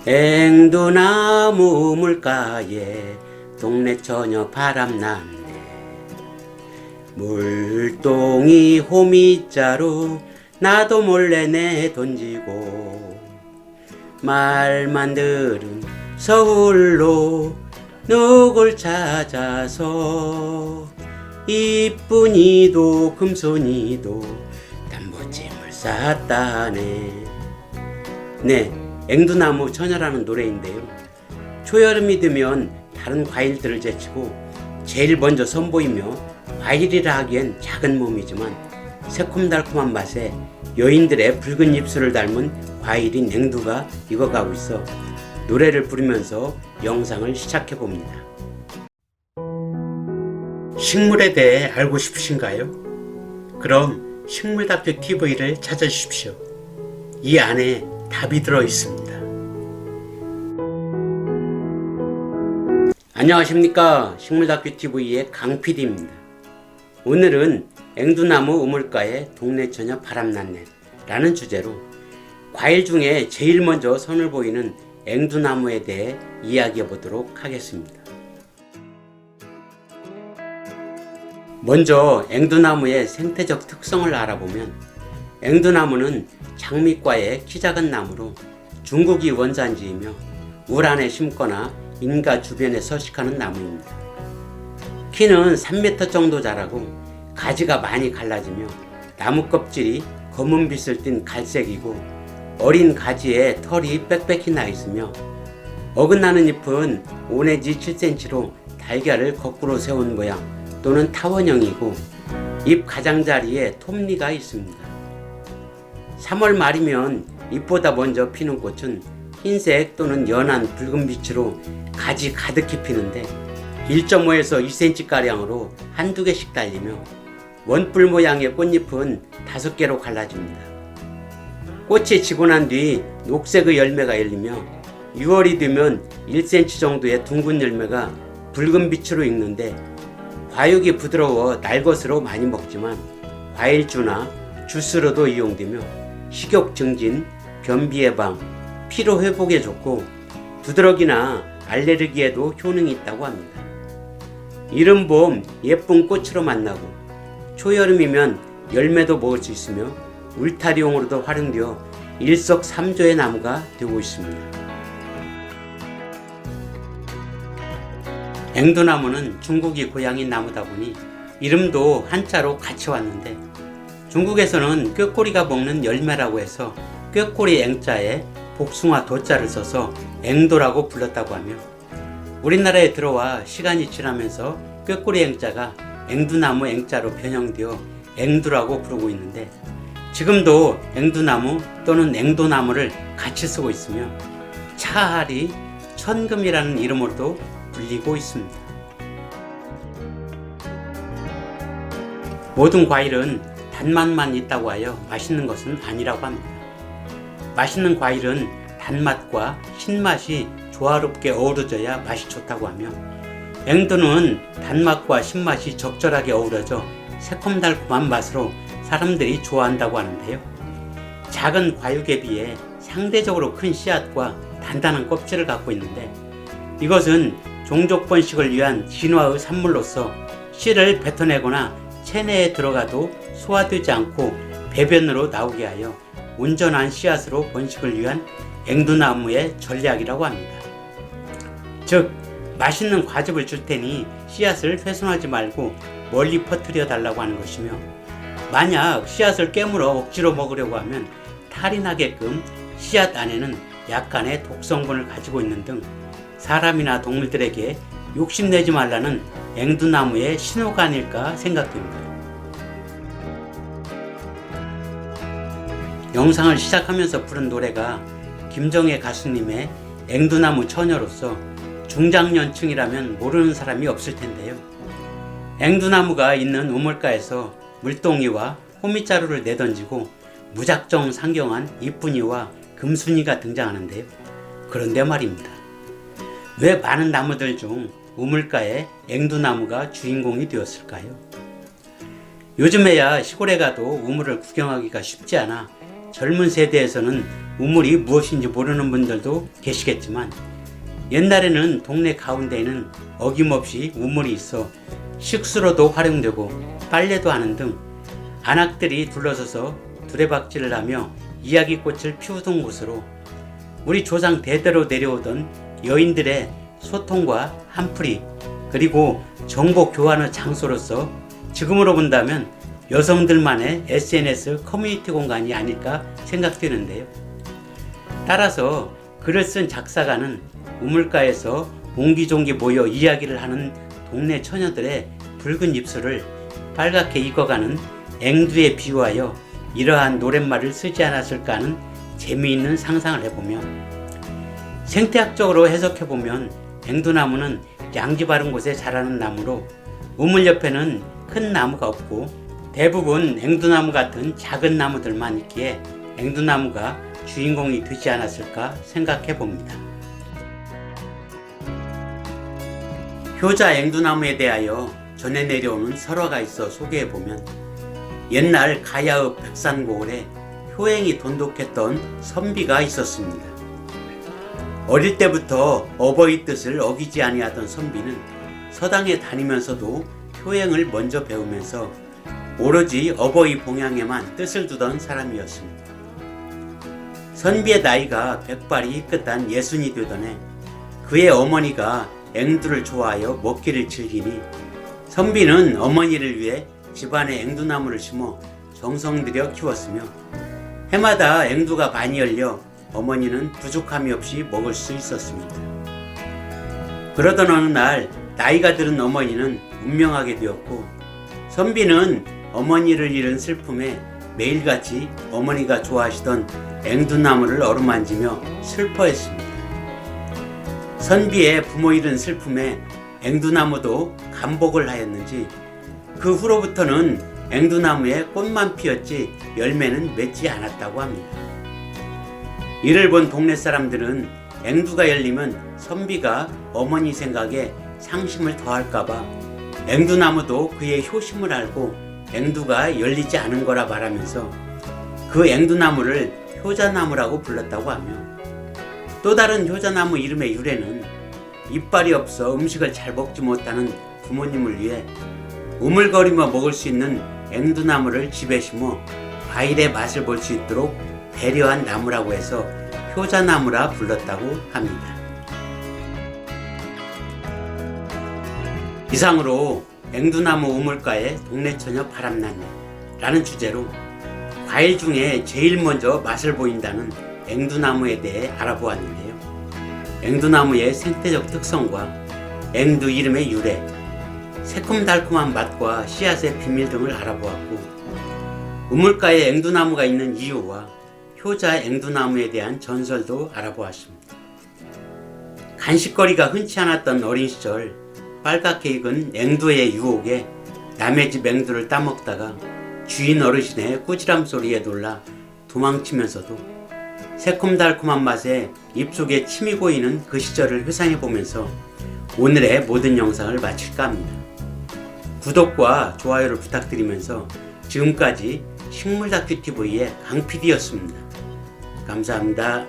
앵두나무 물가에 동네 처녀 바람났네. 물동이 호미자루 나도 몰래 내 던지고 말만 들은 서울로 누굴 찾아서 이쁜이도 금손이도 단무짐을 쌌다네. 네, 앵두나무 처녀라는 노래인데요. 초여름이 되면 다른 과일들을 제치고 제일 먼저 선보이며 과일이라 하기엔 작은 몸이지만 새콤달콤한 맛에 여인들의 붉은 입술을 닮은 과일인 앵두가 익어가고 있어 노래를 부르면서 영상을 시작해봅니다. 식물에 대해 알고 싶으신가요? 그럼 식물다큐 TV를 찾아주십시오. 이 안에 답이 들어 있습니다. 안녕하십니까, 식물다큐 TV의 강PD입니다. 오늘은 앵두나무 우물가에 동네 처녀 바람났네 라는 주제로 과일 중에 제일 먼저 선을 보이는 앵두나무에 대해 이야기해 보도록 하겠습니다. 먼저 앵두나무의 생태적 특성을 알아보면 앵두나무는 장미과의 키 작은 나무로 중국이 원산지이며 울 안에 심거나 인가 주변에 서식하는 나무입니다. 키는 3m 정도 자라고 가지가 많이 갈라지며 나무 껍질이 검은빛을 띤 갈색이고 어린 가지에 털이 빽빽히 나 있으며 어긋나는 잎은 5 내지 7cm로 달걀을 거꾸로 세운 모양 또는 타원형이고 잎 가장자리에 톱니가 있습니다. 3월 말이면 잎보다 먼저 피는 꽃은 흰색 또는 연한 붉은 빛으로 가지 가득히 피는데 1.5에서 2cm가량으로 한두 개씩 달리며 원뿔 모양의 꽃잎은 5개로 갈라집니다. 꽃이 지고 난 뒤 녹색의 열매가 열리며 6월이 되면 1cm 정도의 둥근 열매가 붉은 빛으로 익는데 과육이 부드러워 날것으로 많이 먹지만 과일주나 주스로도 이용되며 식욕 증진, 변비 예방, 피로 회복에 좋고 두드러기나 알레르기에도 효능이 있다고 합니다. 이른 봄 예쁜 꽃으로 만나고 초여름이면 열매도 먹을 수 있으며 울타리용으로도 활용되어 일석삼조의 나무가 되고 있습니다. 앵두나무는 중국이 고향인 나무다 보니 이름도 한자로 같이 왔는데 중국에서는 꾀꼬리가 먹는 열매라고 해서 꾀꼬리 앵자에 복숭아 도자를 써서 앵도라고 불렀다고 하며 우리나라에 들어와 시간이 지나면서 꾀꼬리 앵자가 앵두나무 앵자로 변형되어 앵두라고 부르고 있는데 지금도 앵두나무 또는 앵도나무를 같이 쓰고 있으며 차하리, 천금이라는 이름으로도 불리고 있습니다. 모든 과일은 단맛만 있다고 하여 맛있는 것은 아니라고 합니다. 맛있는 과일은 단맛과 신맛이 조화롭게 어우러져야 맛이 좋다고 하며 앵두는 단맛과 신맛이 적절하게 어우러져 새콤달콤한 맛으로 사람들이 좋아한다고 하는데요. 작은 과육에 비해 상대적으로 큰 씨앗과 단단한 껍질을 갖고 있는데 이것은 종족 번식을 위한 진화의 산물로서 씨를 뱉어내거나 체내에 들어가도 소화되지 않고 배변으로 나오게 하여 온전한 씨앗으로 번식을 위한 앵두나무의 전략이라고 합니다. 즉 맛있는 과즙을 줄 테니 씨앗을 훼손하지 말고 멀리 퍼뜨려 달라고 하는 것이며 만약 씨앗을 깨물어 억지로 먹으려고 하면 탈이 나게끔 씨앗 안에는 약간의 독성분을 가지고 있는 등 사람이나 동물들에게 욕심내지 말라는 앵두나무의 신호가 아닐까 생각됩니다. 영상을 시작하면서 부른 노래가 김정혜 가수님의 앵두나무 처녀로서 중장년층이라면 모르는 사람이 없을 텐데요. 앵두나무가 있는 우물가에서 물동이와 호미자루를 내던지고 무작정 상경한 이쁜이와 금순이가 등장하는데요. 그런데 말입니다. 왜 많은 나무들 중 우물가에 앵두나무가 주인공이 되었을까요? 요즘에야 시골에 가도 우물을 구경하기가 쉽지 않아 젊은 세대에서는 우물이 무엇인지 모르는 분들도 계시겠지만 옛날에는 동네 가운데에는 어김없이 우물이 있어 식수로도 활용되고 빨래도 하는 등 안악들이 둘러서서 두레박질을 하며 이야기꽃을 피우던 곳으로 우리 조상 대대로 내려오던 여인들의 소통과 한풀이 그리고 정보 교환의 장소로서 지금으로 본다면 여성들만의 SNS 커뮤니티 공간이 아닐까 생각되는데요. 따라서 글을 쓴 작사가는 우물가에서 옹기종기 모여 이야기를 하는 동네 처녀들의 붉은 입술을 빨갛게 익어가는 앵두에 비유하여 이러한 노랫말을 쓰지 않았을까 하는 재미있는 상상을 해보며 생태학적으로 해석해보면 앵두나무는 양지 바른 곳에 자라는 나무로 우물 옆에는 큰 나무가 없고 대부분 앵두나무 같은 작은 나무들만 있기에 앵두나무가 주인공이 되지 않았을까 생각해봅니다. 효자 앵두나무에 대하여 전해 내려오는 설화가 있어 소개해보면 옛날 가야읍 백산고을에 효행이 돈독했던 선비가 있었습니다. 어릴 때부터 어버이 뜻을 어기지 아니하던 선비는 서당에 다니면서도 효행을 먼저 배우면서 오로지 어버이 봉양에만 뜻을 두던 사람이었습니다. 선비의 나이가 백발이 희끗한 60이 되던 해 그의 어머니가 앵두를 좋아하여 먹기를 즐기니 선비는 어머니를 위해 집안에 앵두나무를 심어 정성 들여 키웠으며 해마다 앵두가 많이 열려 어머니는 부족함이 없이 먹을 수 있었습니다. 그러던 어느 날 나이가 들은 어머니는 운명하게 되었고 선비는 어머니를 잃은 슬픔에 매일같이 어머니가 좋아하시던 앵두나무를 어루만지며 슬퍼했습니다. 선비의 부모 잃은 슬픔에 앵두나무도 감복을 하였는지 그 후로부터는 앵두나무에 꽃만 피었지 열매는 맺지 않았다고 합니다. 이를 본 동네 사람들은 앵두가 열리면 선비가 어머니 생각에 상심을 더할까봐 앵두나무도 그의 효심을 알고 앵두가 열리지 않은 거라 말하면서 그 앵두나무를 효자나무라고 불렀다고 하며 또 다른 효자나무 이름의 유래는 이빨이 없어 음식을 잘 먹지 못하는 부모님을 위해 우물거리며 먹을 수 있는 앵두나무를 집에 심어 과일의 맛을 볼 수 있도록 배려한 나무라고 해서 효자나무라 불렀다고 합니다. 이상으로 앵두나무 우물가에 동네처녀 바람났네 라는 주제로 과일 중에 제일 먼저 맛을 보인다는 앵두나무에 대해 알아보았는데요. 앵두나무의 생태적 특성과 앵두 이름의 유래, 새콤달콤한 맛과 씨앗의 비밀 등을 알아보았고 우물가에 앵두나무가 있는 이유와 효자 앵두나무에 대한 전설도 알아보았습니다. 간식거리가 흔치 않았던 어린 시절 빨갛게 익은 앵두의 유혹에 남의 집 앵두를 따먹다가 주인 어르신의 꾸지람 소리에 놀라 도망치면서도 새콤달콤한 맛에 입속에 침이 고이는 그 시절을 회상해보면서 오늘의 모든 영상을 마칠까 합니다. 구독과 좋아요를 부탁드리면서 지금까지 식물다큐TV의 강PD였습니다. 감사합니다.